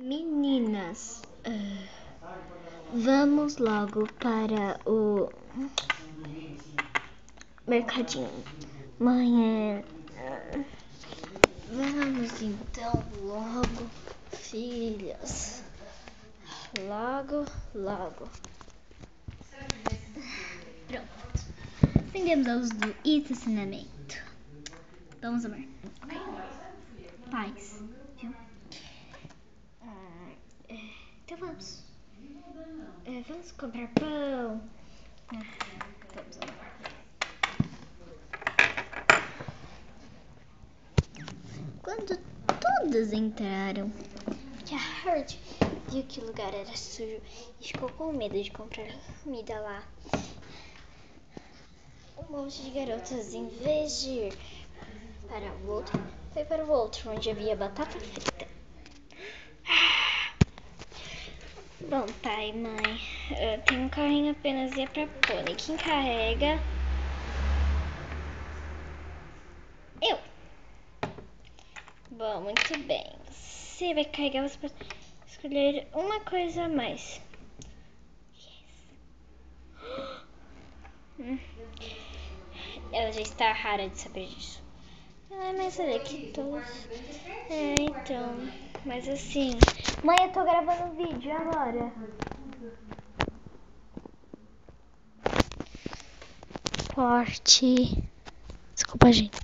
Meninas, vamos logo para o mercadinho. Mãe, vamos então logo, filhas. Logo. Pronto. Acendemos a luz do estacionamento. Vamos, amor. Paz, viu? Então vamos. Vamos comprar pão. Vamos, amor. Quando todas entraram, que a Heart viu que o lugar era sujo e ficou com medo de comprar comida lá. Um monte de garotas, em vez de ir para o outro, foi para o outro, onde havia batata frita. Bom, pai, mãe, tem um carrinho apenas e é pra pônei. Quem carrega? Eu. Bom, muito bem. Você vai carregar, você pode escolher uma coisa a mais. Yes. Ela já está rara de saber disso. Mas olha que todos. Então. Mas assim. Mãe, eu tô gravando vídeo agora. Forte. Desculpa, gente.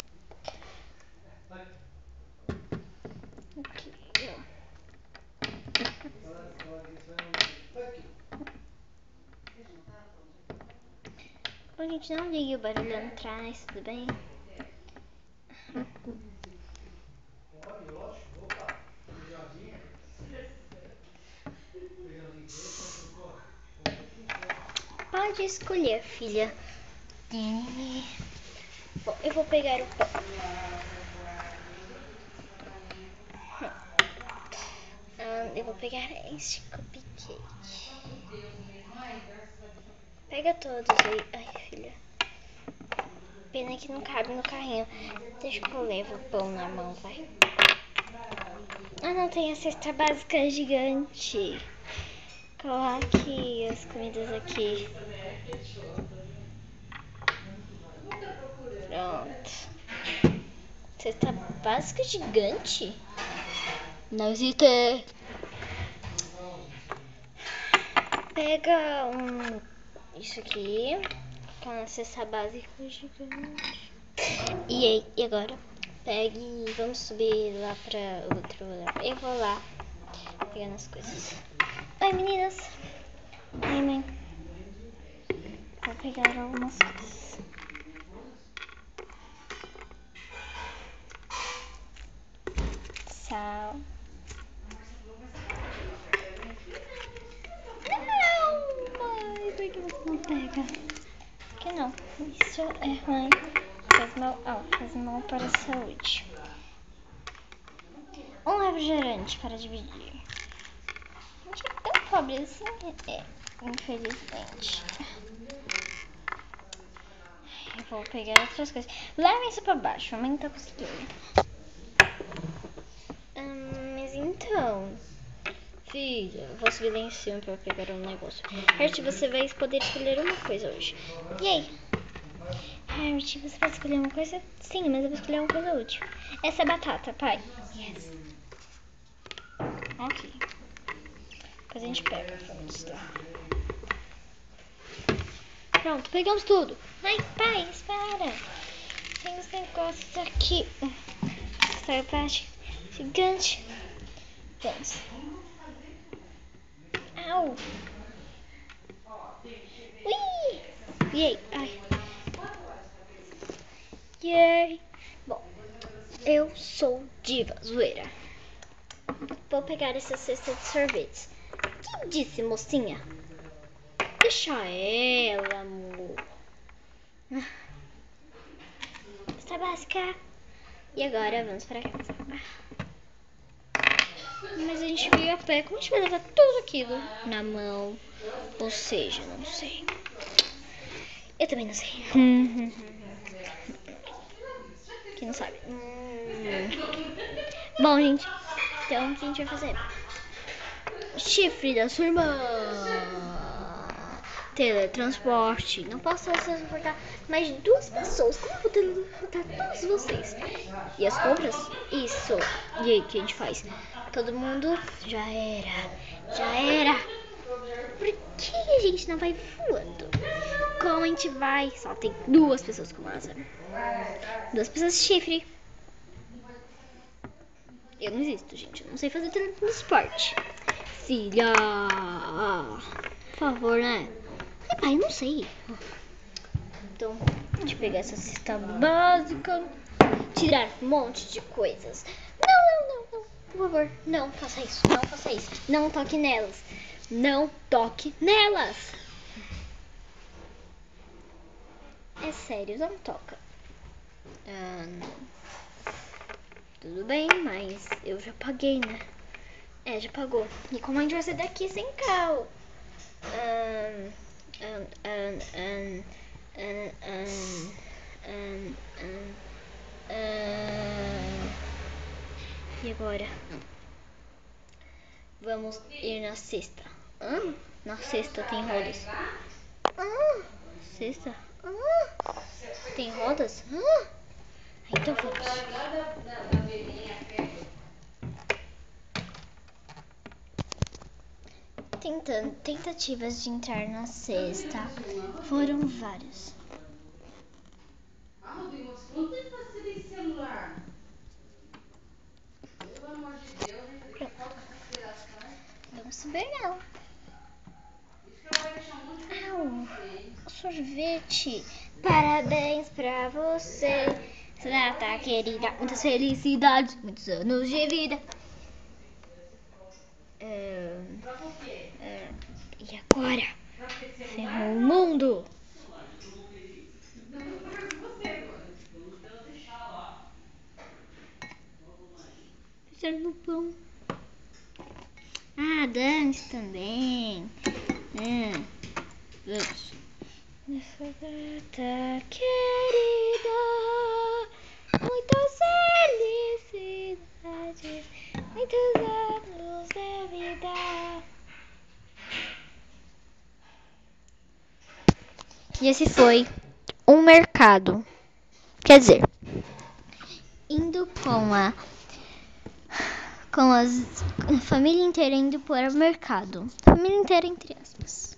Bom, gente, não ligue o barulho atrás, tudo bem? Pode escolher, filha. Bom, eu vou pegar o pão. Eu vou pegar este cupcake. Pega todos aí. Ai, filha. Pena que não cabe no carrinho. Deixa que eu levo o pão na mão, vai. Não tem a cesta básica gigante. Coloque as comidas aqui. Pronto. Cesta básica gigante? Não existe. Pega isso aqui. Com a cesta básica gigante. E agora? Pegue e vamos subir lá pra outro lugar. Eu vou lá pegando as coisas. Oi, meninas. Oi, mãe. Vou pegar algumas coisas. Tchau. Não, mãe, por que você não pega? Por que não? Isso é ruim. Faz mal para a saúde. Um refrigerante para dividir. A gente é tão pobre assim, infelizmente. Eu vou pegar outras coisas. Levem isso pra baixo, a mãe tá conseguindo. Mas então... Filha, vou subir lá em cima pra pegar um negócio. Heart, você vai poder escolher uma coisa hoje. E aí? Heart, você vai escolher uma coisa? Sim, mas eu vou escolher uma coisa útil. Essa é batata, pai. Yes. Ok. Depois a gente pega. Vamos lá. Pronto, pegamos tudo. Ai, pai, espera. Tem os negócios aqui. Essa parte gigante. Vamos. Au. Ui. E aí? Ai. Yay. Bom, eu sou diva, zoeira. Vou pegar essa cesta de sorvetes. Quem disse, mocinha? Deixa ela, amor. Está básica. E agora vamos para casa. Mas a gente veio a pé. Como a gente vai levar tudo aquilo na mão? Ou seja, não sei. Eu também não sei. Quem não sabe? Bom, gente. Então, o que a gente vai fazer? Chifre da sua irmã. Teletransporte. Não posso transportar mais 2 pessoas. Como eu vou teletransportar todos vocês? E as compras? Isso. E aí, o que a gente faz? Todo mundo já era. Já era. Por que a gente não vai voando? Como a gente vai? Só tem 2 pessoas com asa. 2 pessoas de chifre. Eu não existo, gente. Eu não sei fazer teletransporte. Filha, por favor, né? Pai, eu não sei. Então, deixa eu pegar essa cesta básica. Tirar um monte de coisas. Não. Por favor, não faça isso. Não faça isso. Não toque nelas. Não toque nelas. É sério, não toca. Tudo bem, mas eu já paguei, né? É, já pagou. E como a gente vai sair daqui sem carro? E agora? Vamos ir na cesta. Na cesta tem rodas. Cesta? Tem rodas? Então vamos. Tentativas de entrar na cesta foram várias. Rodrigo, não tem que fazer esse celular. Pelo amor de Deus, hein? Que falta de consideração. Vamos subir não. Isso que ela vai deixar um monte de coisa pra você, hein? Sorvete. Parabéns pra você, Renata querida. Muitas felicidades, muitos anos de vida. Troca o quê? E agora? Ferrou o mundo. Não, eu converso com você agora. Vamos ela deixar lá. Fizeram no pão. Dance também. Vamos. Nessa data querida, muitas felicidades, muitos anos de vida. E esse foi um mercado. Quer dizer, indo com a família inteira indo para o mercado. Família inteira entre aspas.